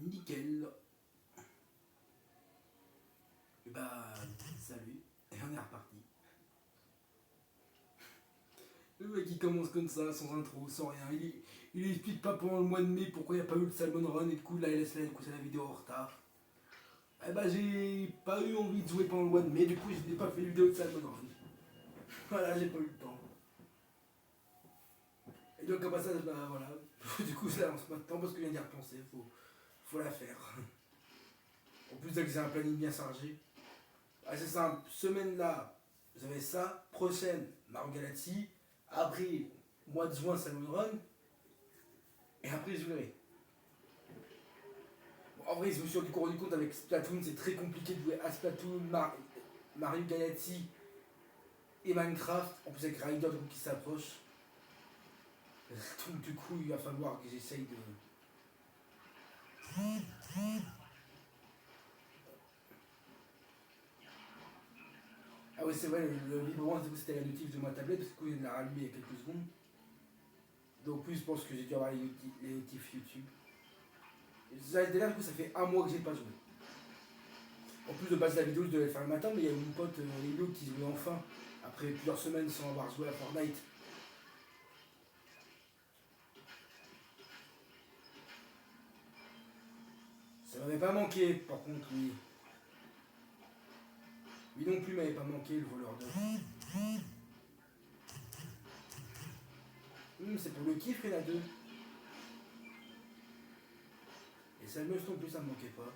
Nickel. Et bah, salut. Et on est reparti. Le mec il commence comme ça, sans intro, sans rien. Il explique pas pendant le mois de mai pourquoi il n'y a pas eu le Salmon Run et du coup là il laisse la vidéo en retard. Eh bah j'ai pas eu envie de jouer pendant le mois de mai, du coup je n'ai pas fait de vidéo de Salmon Run. Voilà, j'ai pas eu le temps. Et donc après ça, bah voilà. Du coup ça lance maintenant parce que je viens d'y repenser, faut la faire. En plus que j'ai un planning bien chargé. Ah, c'est simple, semaine là, vous avez ça, prochaine, Mario Galaxy, après, mois de juin, Salmon Run, et après je verrai. Bon, en vrai, je me suis rendu compte avec Splatoon, c'est très compliqué de jouer à Splatoon, Mario Galaxy et Minecraft, en plus avec Ryder qui s'approche. Donc du coup, il va falloir que j'essaye de... Ah oui, c'est vrai, le vibrant, c'était la notif de ma tablette, parce que je viens de la rallumer il y a quelques secondes. Donc oui, je pense que j'ai dû avoir les notifs YouTube. D'ailleurs, du coup, ça fait un mois que j'ai pas joué. En plus de base la vidéo, je devais le faire le matin, mais il y a mon pote Lilo qui jouait enfin, après plusieurs semaines sans avoir joué à Fortnite. Ça m'avait pas manqué, par contre, lui. Lui non plus m'avait pas manqué, le voleur de... c'est pour le kiff qu'il y en a deux. Et ça meuf non plus, ça me manquait pas.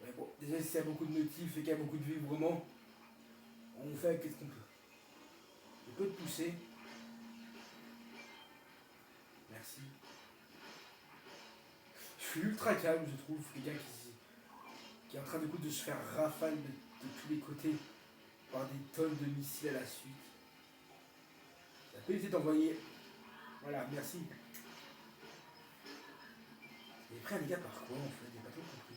Ouais, bon, déjà, s'il y a beaucoup de notifs et qu'il y a beaucoup de vibrements, on fait qu'est-ce qu'on peut. Je peux te pousser. Merci. Je suis ultra calme, je trouve. Quelqu'un qui est en train de se faire rafale de tous les côtés par des tonnes de missiles à la suite. Ça peut éviter d'envoyer. Voilà, merci. Il est pris un dégât par quoi en fait? J'ai pas trop compris.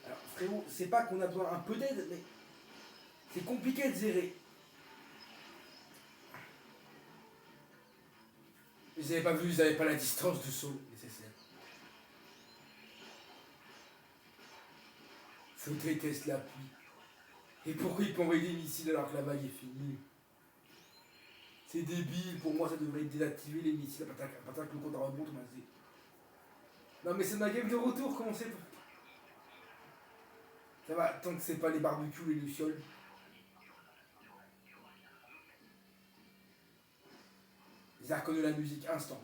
Alors frérot, c'est pas qu'on a besoin un peu d'aide, mais c'est compliqué de gérer. Ils avaient pas vu, ils avaient pas la distance de saut nécessaire. Je déteste la pluie. Et pourquoi il peut envoyer des missiles alors que la vague est finie? C'est débile, pour moi ça devrait désactiver les missiles à partir que le compte à rebours m'a dit. Non mais c'est ma game de retour, comment c'est? Ça va, tant que c'est pas les barbecues, les lucioles. Ils ont reconnu la musique instant.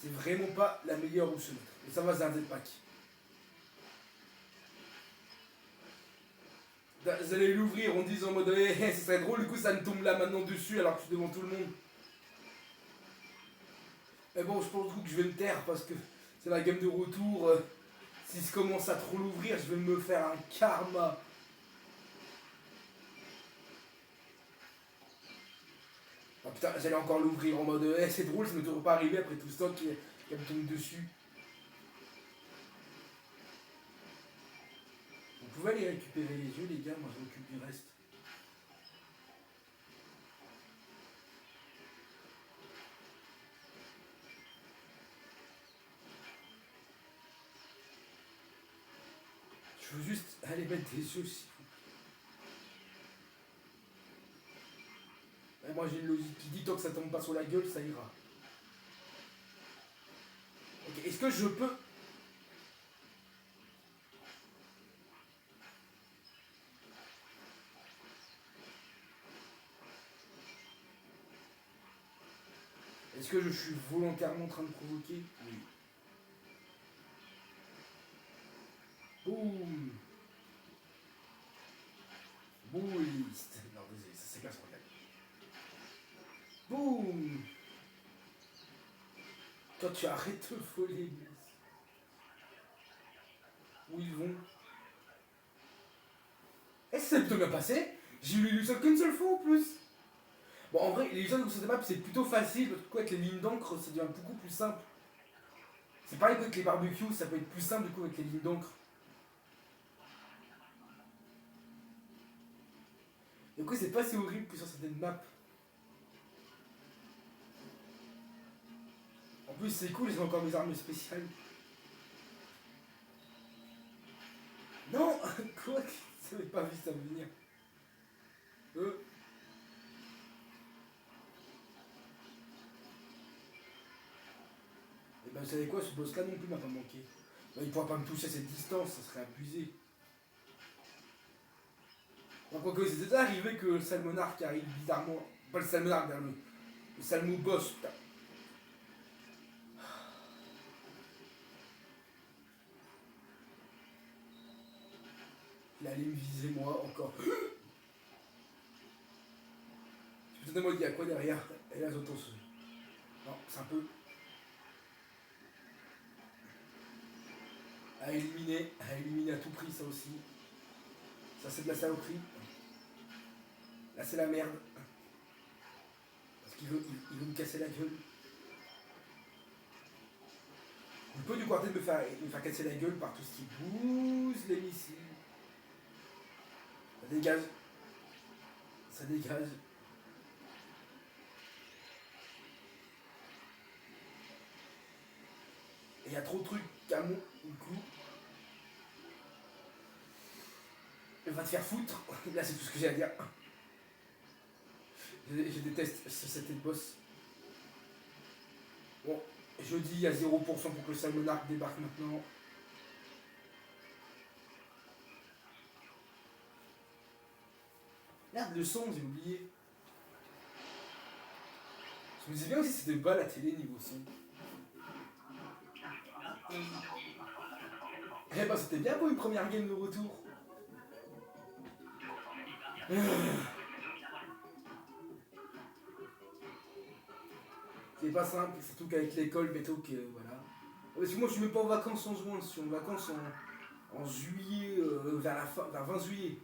C'est vraiment pas la meilleure où se mettre. Mais ça va, c'est un Z-Pack. Vous allez l'ouvrir en disant en mode ce serait drôle, du coup ça me tombe là maintenant dessus alors que je suis devant tout le monde. Mais bon, je pense du coup que je vais me taire parce que c'est la game de retour. Si je commence à trop l'ouvrir, je vais me faire un karma. Ah putain, j'allais encore l'ouvrir en mode c'est drôle, ça ne m'est toujours pas arrivé après tout ce temps qui me tombe dessus. Vous pouvez aller récupérer les yeux, les gars, moi je m'occupe du reste. Je veux juste aller mettre des yeux s'il vous plaît. Et moi j'ai une logique qui dit tant que ça tombe pas sur la gueule, ça ira. Ok, est-ce que je peux... Est-ce que je suis volontairement en train de provoquer? Oui. Boum. Bouliste. Non, désolé, ça c'est pas ce qu'on a. Boum. Toi tu arrêtes de voler. Où ils vont? Et ça s'est plutôt bien passé. J'ai eu l'illusion qu'une seule fois en plus. Bon, en vrai, les illusions de cette map c'est plutôt facile parce que avec les lignes d'encre ça devient beaucoup plus simple. C'est pareil qu'avec les barbecues, ça peut être plus simple du coup avec les lignes d'encre. Du coup, c'est pas si horrible que sur certaines maps. En plus, c'est cool, j'ai encore mes armes spéciales. Non. Quoi? J'avais pas vu ça venir. Et ben, vous savez quoi, ce boss là non plus m'a pas manqué. Ben, il pourra pas me toucher à cette distance, ça serait abusé. Bon, quoique, c'est déjà arrivé que le salmonard qui arrive bizarrement. Pas le salmonard, le salmo boss, putain. Il allait me viser moi encore. Putain, moi, il y a quoi derrière? Et là, j'entends ce. Non, c'est un peu. À éliminer à tout prix, ça aussi. Ça, c'est de la saloperie. Là, c'est la merde. Parce qu'il veut me casser la gueule. Il peut du quartier me faire casser la gueule par tout ce qui bouge les missiles. Ça dégage. Ça dégage. Et il y a trop de trucs à mon coup. Il va te faire foutre. Là, c'est tout ce que j'ai à dire. Je déteste cette boss. Bon, je dis à 0% pour que le salmonard débarque maintenant. Merde, le son, j'ai oublié. Je me disais bien aussi c'était bas la télé niveau son. Eh ben c'était bien pour une première game de retour. C'est pas simple, surtout qu'avec l'école, bientôt que voilà. Parce que moi je suis même pas en vacances en juin, je suis en vacances en juillet, vers 20 juillet.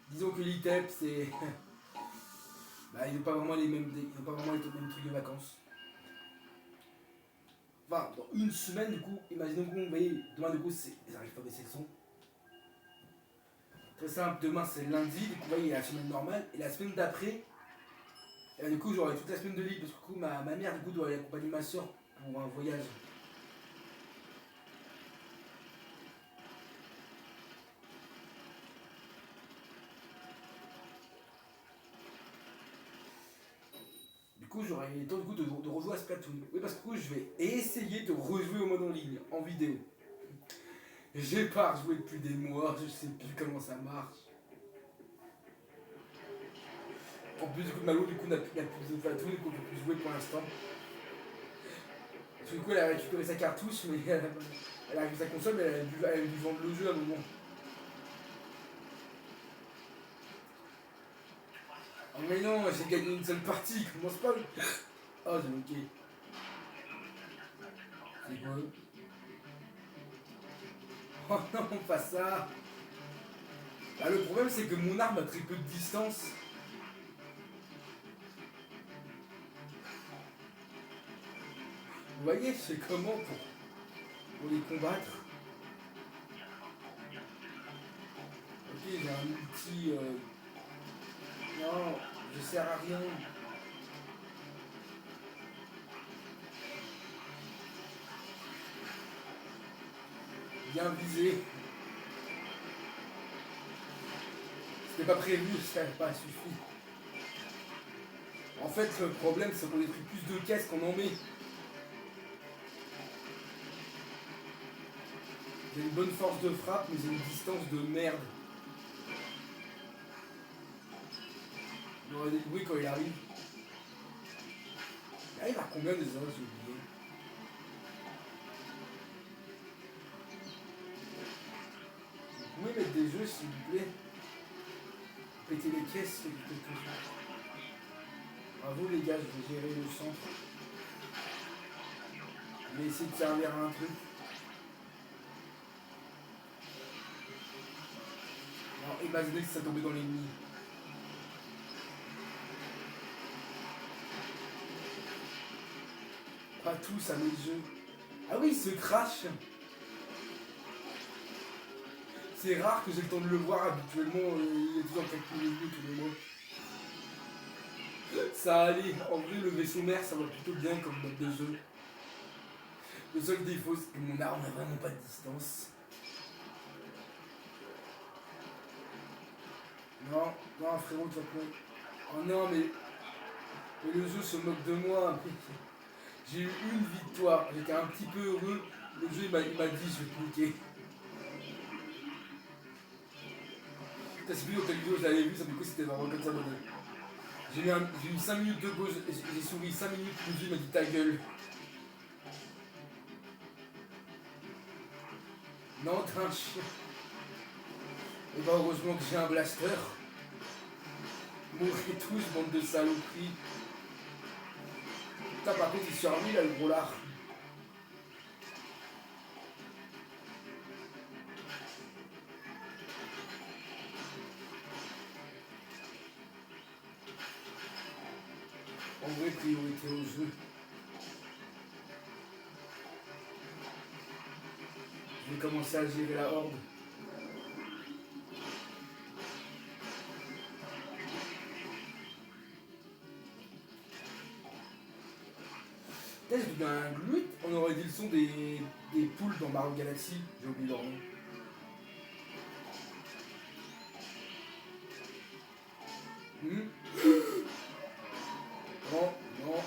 Disons que l'ITEP c'est. Bah, ils n'ont pas vraiment les mêmes trucs de vacances. Enfin, dans une semaine du coup, imaginons que vous voyez, demain du coup ils n'arrivent pas à baisser le son. Très simple, demain c'est lundi, du coup vous voyez il y a la semaine normale, et la semaine d'après, et du coup j'aurai toute la semaine de libre, parce que du coup ma mère du coup doit aller accompagner ma soeur pour un voyage. Du coup j'aurai le temps du coup de rejouer à Splatoon. Oui parce que du coup je vais essayer de rejouer au mode en ligne, en vidéo. J'ai pas rejoué depuis des mois, je sais plus comment ça marche. En plus du coup Malo du coup n'a plus de Splatoon, du coup on peut plus jouer pour l'instant. Parce que du coup elle a récupéré sa cartouche mais elle a récupéré sa console mais elle a dû vendre le jeu à un moment. Oh mais non, j'ai gagné une seule partie, commence pas. Oh j'ai manqué. C'est quoi? Oh non, pas ça. Bah, le problème c'est que mon arme a très peu de distance. Vous voyez, je sais comment pour les combattre. Ok, j'ai un outil. Non, je sers à rien. Bien visé. C'était pas prévu, ça n'a pas suffi. En fait, le problème c'est qu'on détruit plus de caisses qu'on en met. J'ai une bonne force de frappe, mais j'ai une distance de merde. Il aurait des bruits quand il arrive. Il arrive à combien déjà, j'ai oublié. Vous pouvez mettre des jeux s'il vous plaît. Péter les caisses, c'est quelque chose. Bravo les gars, je vais gérer le centre. Je vais essayer de servir à un truc. Alors imaginez que ça tombait dans l'ennemi. Pas tous à mes jeux. Ah oui, il se crache. C'est rare que j'ai le temps de le voir habituellement, il est toujours quelques minutes tous les mois. Ça allait, en vrai le vaisseau mère ça va plutôt bien comme mode de jeu. Le seul défaut c'est que mon arme n'a vraiment pas de distance. Non, non frérot tu vas te mettre. Oh non mais le jeu se moque de moi. J'ai eu une victoire, j'étais un petit peu heureux. Le jeu il m'a dit je vais te niquer. T'as suivi dans quelle vidéo je l'avais vu, ça du coup c'était vraiment comme ça. J'ai eu 5 minutes de pause, j'ai souri 5 minutes, le jeu m'a dit ta gueule. Non, t'es un chien. Et bah heureusement que j'ai un blaster. Mourrez tous, bande de saloperies. Putain, par contre, il est sur lui, là, le gros lard. En vrai, priorité au jeu. Je vais commencer à gérer la horde. Peut-être j'ai un glut, on aurait dit le son des poules dans Mario Galaxy. J'ai oublié leur nom. Non, non.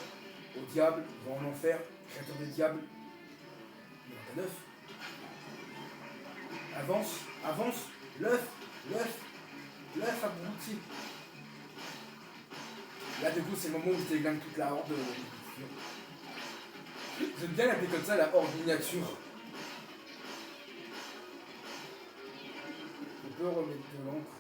Au diable, va en enfer. Créateur des diables. Il y en a 9. Avance, avance. L'œuf, l'œuf, l'œuf abruti. Là, du coup, c'est le moment où je déglingue toute la horde. J'aime bien l'appeler comme ça, la horde miniature. On peut remettre de l'encre.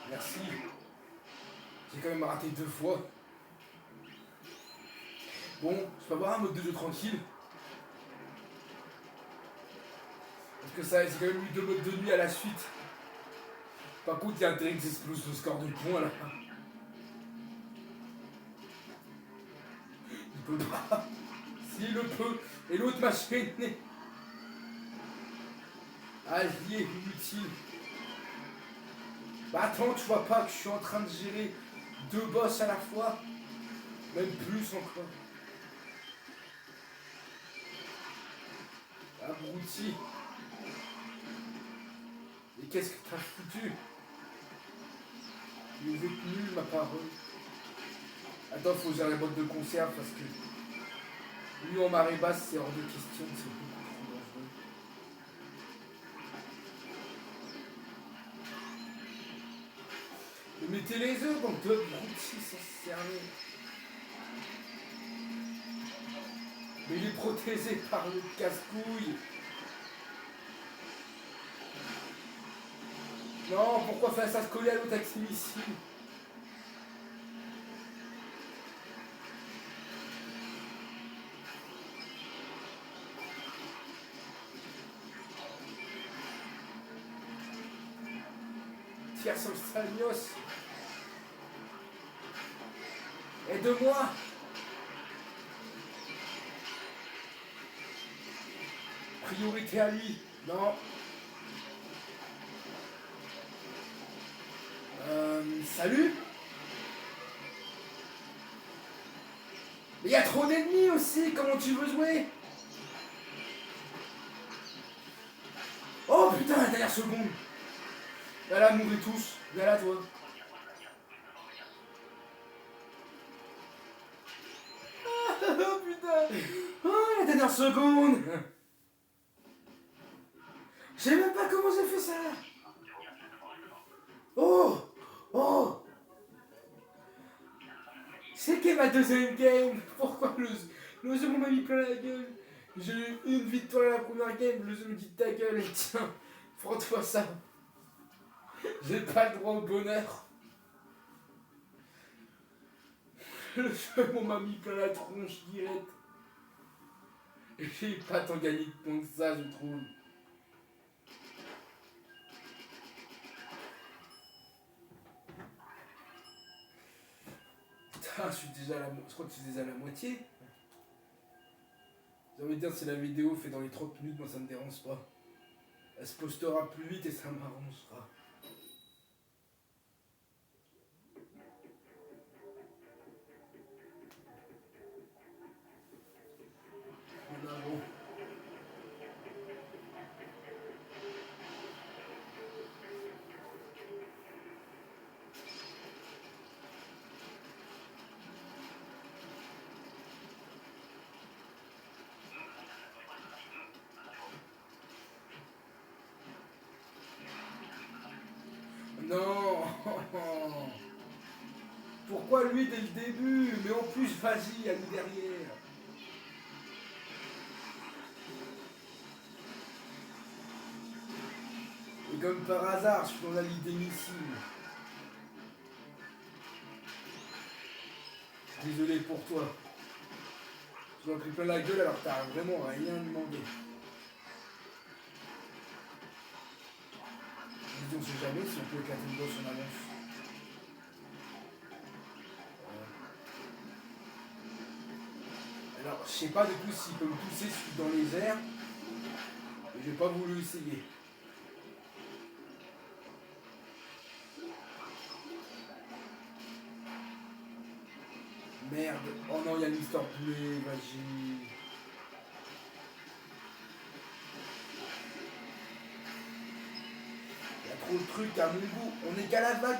Merci. J'ai quand même raté 2 fois. Bon, je peux avoir un mode de jeu tranquille. Parce que ça, c'est quand même eu 2 modes de nuit à la suite. Par contre, il y a intérêt que j'explose le score de points à la fin. Il peut pas. S'il le peut. Et l'autre m'a chaîné. Allié, inutile. Bah attends, tu vois pas que je suis en train de gérer 2 boss à la fois. Même plus encore. Abruti. Et qu'est-ce que t'as foutu? Il est nul ma parole. Attends, faut gérer la boîte de conserve parce que lui en marée basse c'est hors de question, c'est beaucoup trop dangereux. Mais mettez les œufs donc deux abrutis sans cerner. Mais il est protégé par le casse-couille. Non, pourquoi faire ça se coller à l'autre avec ses missiles? Tire sur le Salios. Aide-moi. Priorité à lui. Non. Salut. Mais il y a trop d'ennemis aussi, comment tu veux jouer? Oh putain, la dernière seconde. Là là, mourrez tous. Viens là toi. Oh putain. Oh la dernière seconde. Je sais même pas comment j'ai fait ça. Oh. Oh. C'est qu'est ma deuxième game. Pourquoi le jeu m'a mis plein la gueule? J'ai eu une victoire à la première game, le jeu me dit ta gueule et tiens, prends-toi ça. J'ai pas le droit au bonheur. Le jeu m'a mis plein la tronche direct. J'ai pas tant gagné de points que ça, je trouve. Ah, je crois que je suis déjà à la moitié. J'ai envie de dire, si la vidéo fait dans les 30 minutes, moi ça me dérange pas. Elle se postera plus vite et ça m'arrangera. En avant. Non. Pourquoi lui dès le début? Mais en plus, vas-y, allez derrière. Et comme par hasard, je suis dans la ligue des missiles. Désolé pour toi. Tu m'as pris plein la gueule alors que t'as vraiment rien demandé. On sait jamais si on peut éclater une bosse en avance. Alors, je sais pas du coup s'il peut me pousser dans les airs. Et j'ai pas voulu essayer. Merde. Oh non, il y a l'histoire bleue, vas-y. Il y a trop de trucs à mon goût. On est qu'à la vague 1.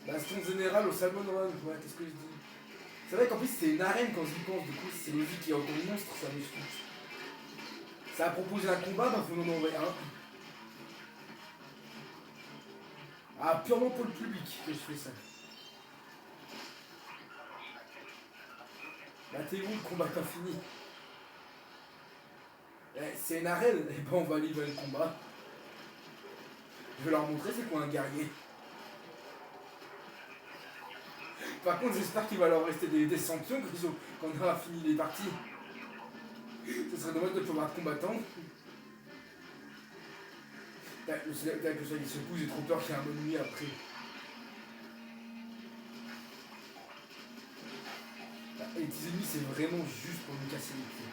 Baston général au Salmon Run, ouais, qu'est-ce que je dis? C'est vrai qu'en plus c'est une arène quand j'y pense, du coup c'est logique qu'il y a autant de monstres, ça me suit. Ça a proposé un combat, bah faut en envoyer un. Ah, purement pour le public que je fais ça. Bah t'es où, le combat pas fini? C'est une arène, et ben on va livrer le combat. Je vais leur montrer c'est quoi un guerrier. Par contre j'espère qu'il va leur rester des champions quand on aura fini les parties. Ce serait dommage de pouvoir être combattant. Le soleil se couche, j'ai trop peur qu'il y ait un ennemi après. Et les petits ennemis c'est vraiment juste pour nous casser les pieds.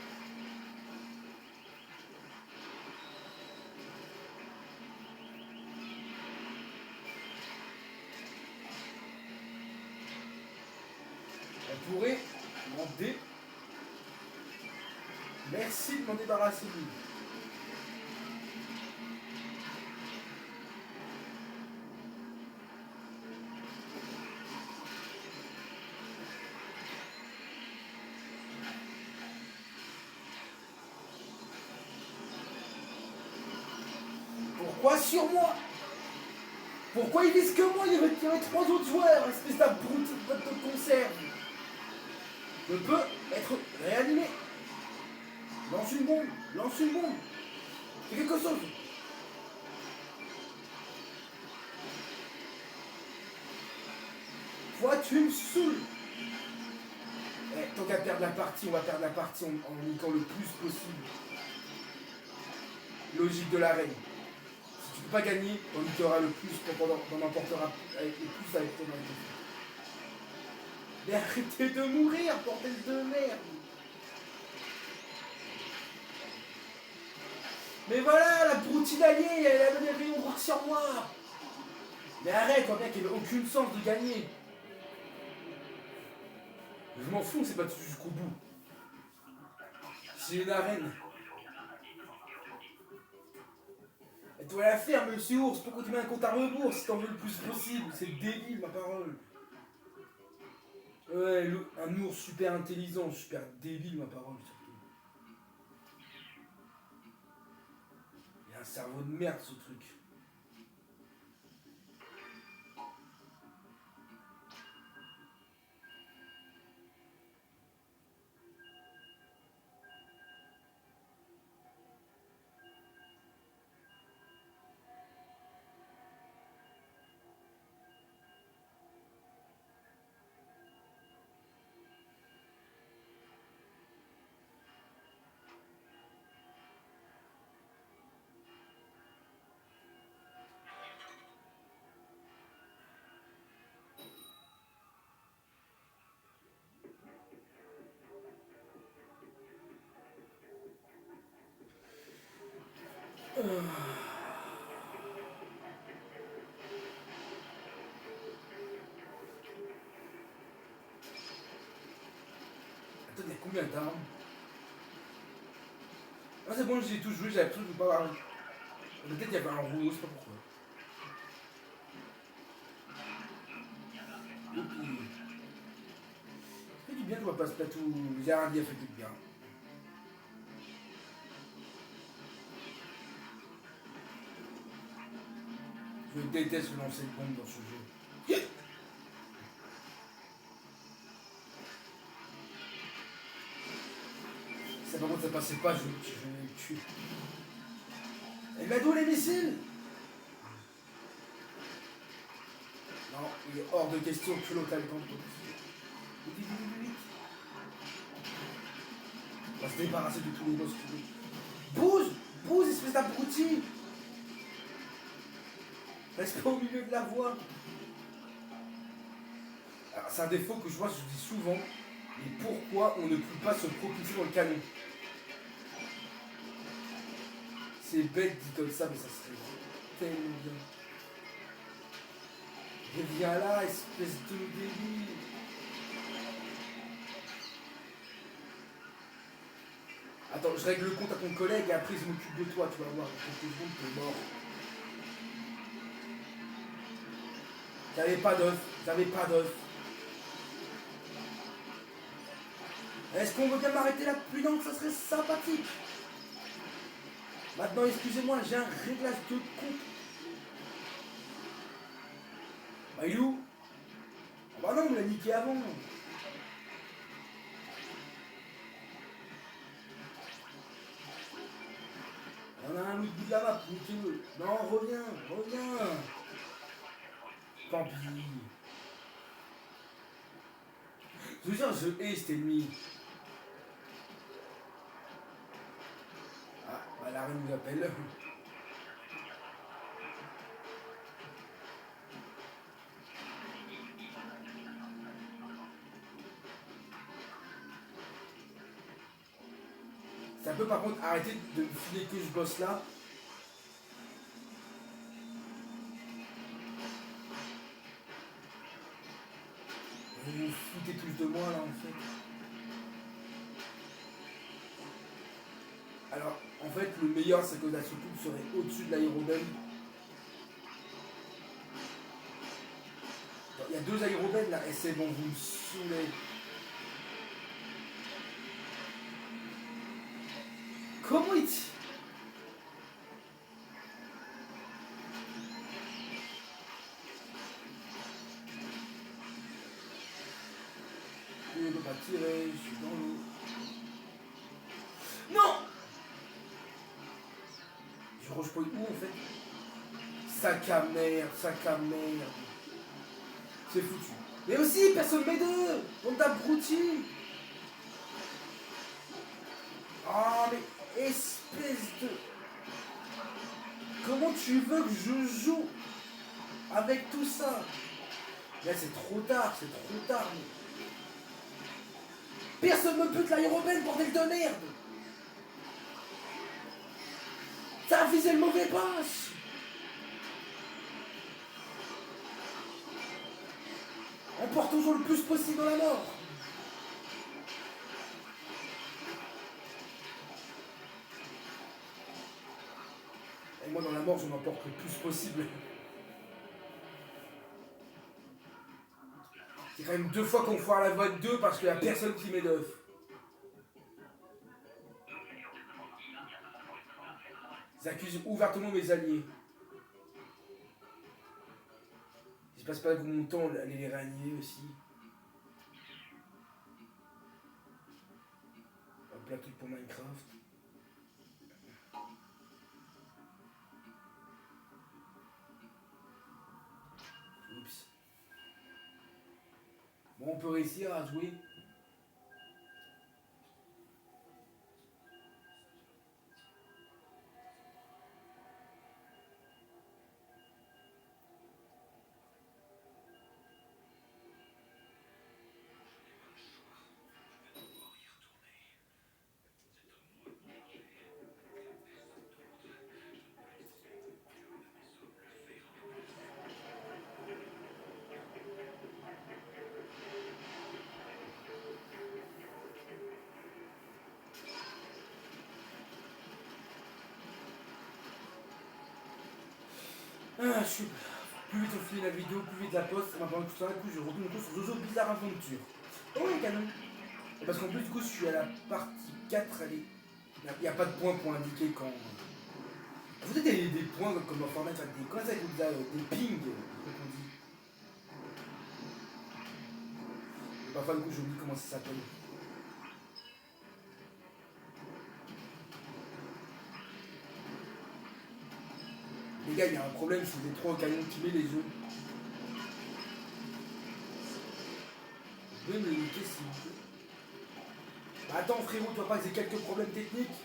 On pourrait demander. Merci de m'en débarrasser lui. Pourquoi sur moi? Pourquoi il vise que moi? Il y avait 3 autres joueurs, espèce d'abruti de boîte de conserve. Je peux être réanimé. Lance une bombe, lance une bombe. Fais quelque chose. Toi, tu me saoules. Tant qu'à perdre la partie, on va perdre la partie en niquant le plus possible. Logique de l'arène. Si tu peux pas gagner, on niquera le plus, on emportera le plus avec ton arène. Mais arrêtez de mourir, bordel de merde. Mais voilà, la broutine alliée, elle a donné le rayon droit sur moi. Mais arrête, on voit bien qu'il n'y avait aucune chance de gagner. Je m'en fous, c'est pas tout jusqu'au bout. C'est une arène. Et tu vas la faire, monsieur Ours. Pourquoi tu mets un compte à rebours si t'en veux le plus possible? C'est débile, ma parole. Ouais, un ours super intelligent, super débile, ma parole, surtout. Il a un cerveau de merde, ce truc. Putain, il y a combien d'armes? Ah, c'est bon, j'ai tout joué, j'avais l'impression de pas avoir. Peut-être qu'il y avait un rouleau, je sais pas pourquoi. Youpi. Ça fait du bien, je vois pas ce plateau. Gérardi a fait du bien. Je déteste lancer le bombe dans ce jeu. Ça par contre ça passait pas, je le tue. Et bah d'où les missiles? Non, il est hors de question que l'autre a le temps de vite. On va se débarrasser de tous les boss. Bouge! Bouge, espèce d'abruti! Reste pas au milieu de la voie. Alors, c'est un défaut que je vois, je dis souvent. Et pourquoi on ne peut pas se propulser dans le canon? C'est bête dit comme ça, mais ça serait tellement bien. Reviens là, espèce de débile. Attends, je règle le compte à ton collègue et après je m'occupe de toi, tu vas voir. Quelques secondes, t'es mort. J'avais pas d'œuf, j'avais pas d'œuf. Est-ce qu'on veut bien m'arrêter là plus longtemps? Ça serait sympathique. Maintenant, excusez-moi, j'ai un réglage de compte. Bah, il est où? Ah bah non, on l'a niqué avant. On a un autre bout de la map, niquez-le. Non, reviens, reviens. Tant pis. Je veux dire, je hais cet ennemi. Ah, bah la reine nous appelle. Ça peut par contre arrêter de me filer que je bosse là. Vous vous foutez tous de moi là en fait. Alors, en fait, le meilleur c'est que la soucoupe serait au-dessus de l'aérobelle. Il y a deux aérobelles là et c'est bon, vous me saoulez. Comment il tire? Je ne peux pas tirer, je suis dans l'eau. Non! Je roche pas où en fait? Sac à merde, sac à merde. C'est foutu. Mais aussi, personne m'aide! On t'abrutit! Ah, mais espèce de. Comment tu veux que je joue avec tout ça? Là, c'est trop tard, c'est trop tard. Personne me bute l'aérobelle, bordel de merde! Ça a visé le mauvais passe! On porte toujours le plus possible dans la mort! Et moi, dans la mort, je m'emporte le plus possible. C'est quand même 2 fois qu'on foire la voie de 2 parce qu'il n'y a personne qui met d'œuf. J'accuse ouvertement mes alliés. Je passe pas mon temps à aller les ranier aussi. Un truc pour Minecraft. Oups. Bon, on peut réussir à jouer. je suis... Plus vite on finit la vidéo, plus vite la poste, ça m'a pendant tout ça, du coup je retourne sur Jojo Bizarre Adventure. Oh ouais, canon. Parce qu'en plus du coup je suis à la partie 4, allez. Il n'y a pas de point pour indiquer quand... Vous avez des points comme en Fortnite, des... Comment ça s'appelle ça, des pings, comme on dit. Et parfois du coup j'oublie comment ça s'appelle. Les gars, il y a un problème, c'est des 3 canons qui met les œufs. Je vais me niquer s'il vous plaît. Bah attends frérot, tu vois pas que j'ai quelques problèmes techniques.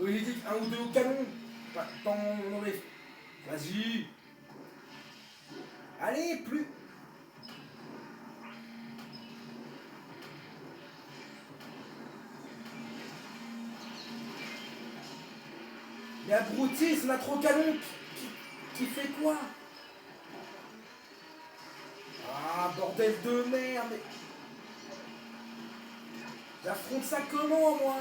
Il dit 1 ou 2 au canon. Bah, t'en enlève. Vas-y. Allez, plus. Mais abruti, c'est notre canon qui fait quoi? Ah, bordel de merde. J'affronte ça comment, moi?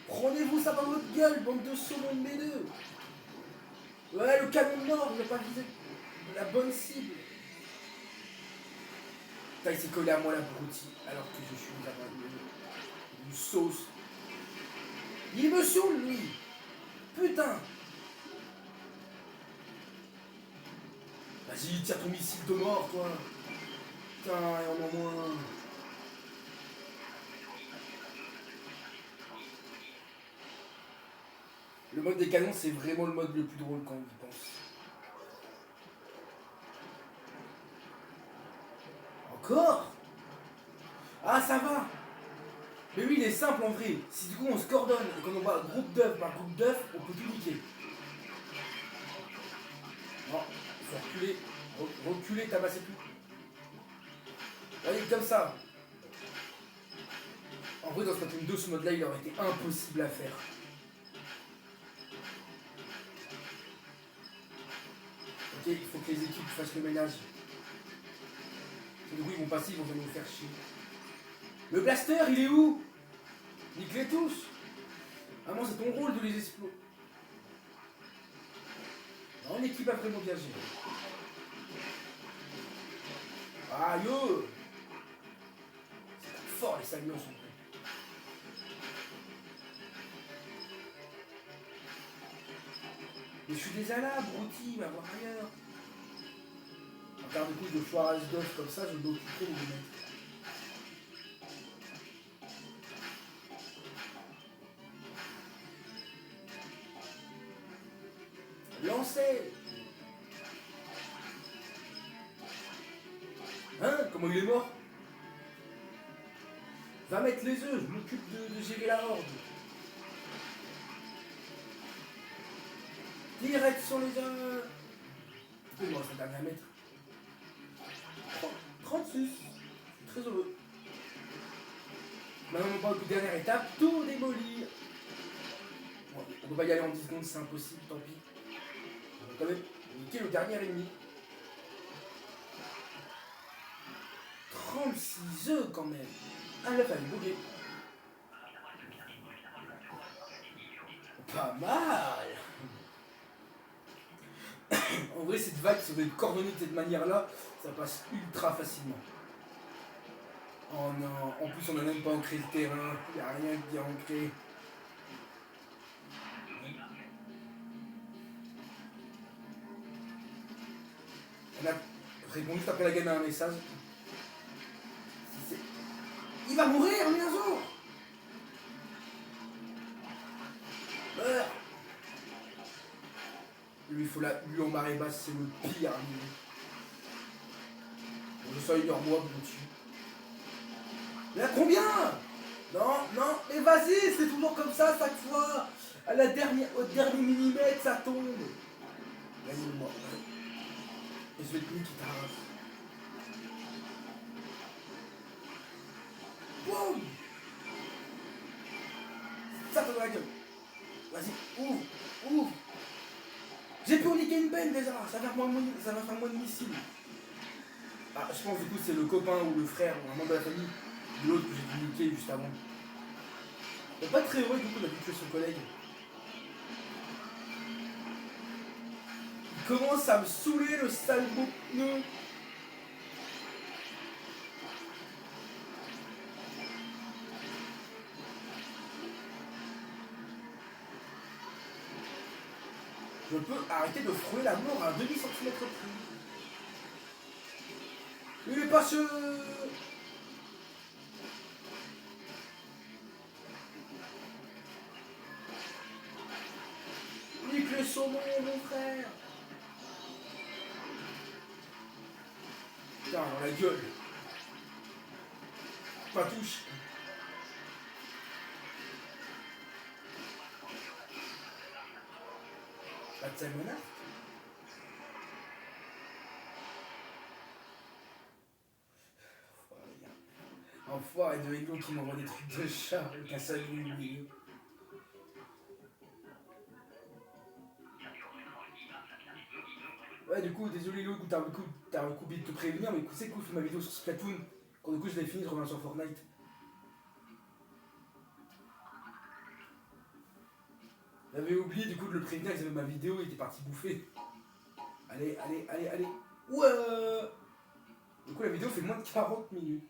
Prenez-vous ça dans votre gueule, bande de saumon de mes deux. Ouais, le canon mort, il n'a pas visé la bonne cible. Putain, il s'est collé à moi l'abruti, alors que je suis une sauce. Il me saoule, lui. Putain. Vas-y, tire ton missile de mort, toi. Putain, et en moins. Le mode des canons, c'est vraiment le mode le plus drôle quand on y pense. Encore? Ah, ça va. Mais oui, il est simple en vrai. Si du coup on se coordonne et qu'on envoie groupe d'œufs par groupe d'œufs, on peut tout niquer. Non, il faut reculer. Reculer, tabasser tout. Allez, comme ça. En vrai, dans Splatoon 2, ce mode-là, il aurait été impossible à faire. Ok, il faut que les équipes fassent le ménage. Du coup, ils vont passer, ils vont venir nous faire chier. Le blaster, il est où? Nique-les tous. Ah moi, c'est ton rôle de les exploser. Non, l'équipe a vraiment bien géré. Ah yo! C'est fort les salions sont prêts. Mais je suis des alas, brouti, va voir ailleurs. En termes de couche de foirage d'œufs comme ça, je vais m'occuper de les mettre. Lancez! Hein? Comment il est mort? Va mettre les œufs, je m'occupe de gérer la horde. Direct sur les œufs. Il me reste un dernier à mettre. 36. Je suis très heureux. Maintenant, on va à la dernière étape, tout démolir. Bon, on peut pas y aller en 10 secondes, c'est impossible, tant pis. On va quand même niquer le dernier ennemi. 36 œufs quand même. Ah, là, fallait bouger. Pas mal. En vrai, cette vague, si vous êtes coordonné de cette manière-là, ça passe ultra facilement. Oh non, en plus on n'a même pas ancré le terrain, il n'y a rien qui est ancré. On a répondu juste après la game à un message. Il va mourir, Miazo! Meurs! Lui, il faut lui en marée basse, c'est le pire. Je sens ignore-moi, dessus. Mais à combien? Non, non, mais vas-y, c'est toujours comme ça chaque fois. À la dernière, au dernier millimètre, ça tombe. Gagne-moi. Et je vais te niquer ta race. Boum! Ça te la gueule. Vas-y, ouvre, ouvre. J'ai pu en niquer une benne déjà. Ça va faire moins de missiles. Ah, je pense du coup c'est le copain ou le frère ou un membre de la famille de l'autre que j'ai dû niquer juste avant. Il est pas très heureux du coup d'habituer son collègue. Il commence à me saouler le sale beau pneu. Je peux arrêter de frôler la mort à un demi-centimètre près. Il est pas sûr. Nique le saumon, mon frère. Putain, la gueule. Pas touche. Pas de salmonade. Enfoiré de Ego qui m'envoie des trucs de chat avec un salut au milieu. Ouais, du coup, désolé Ego, t'as oublié de te prévenir, mais c'est cool, je fais ma vidéo sur Splatoon. Quand du coup je l'ai fini, je reviens sur Fortnite. J'avais oublié du coup de le prévenir que j'avais ma vidéo, il était parti bouffer. Allez, allez, allez, allez. Ouais. Du coup la vidéo fait moins de 40 minutes.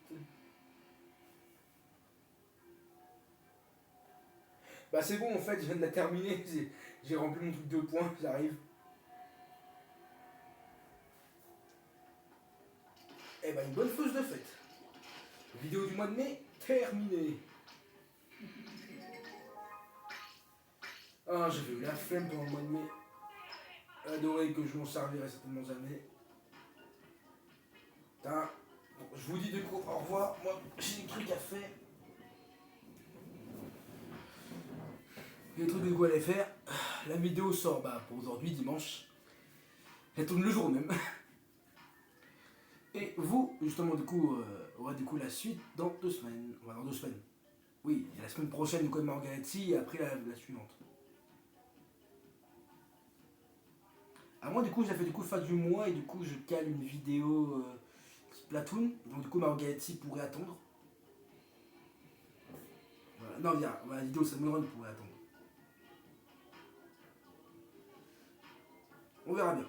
Bah c'est bon en fait, je viens de la terminer, j'ai rempli mon truc de points, j'arrive. Eh bah une bonne fausse de fête. Vidéo du mois de mai, terminée. Ah j'avais eu la flemme pendant le mois de mai. Adoré que je m'en servirai certainement jamais. Putain. Bon, je vous dis de coup au revoir, moi j'ai des trucs à faire. J'ai des trucs de quoi aller faire. La vidéo sort pour aujourd'hui, dimanche. Elle tourne le jour même. Et vous, justement, du coup, aurez du coup la suite dans 2 semaines. Enfin, dans 2 semaines. Oui, il y a la semaine prochaine du Code Margaletti et après la suivante. À moi, du coup, j'ai fait du coup fin du mois et du coup, je cale une vidéo Splatoon. Donc, du coup, Margaletti pourrait attendre. Voilà. Non, viens, la vidéo Samurai pourrait attendre. On verra bien.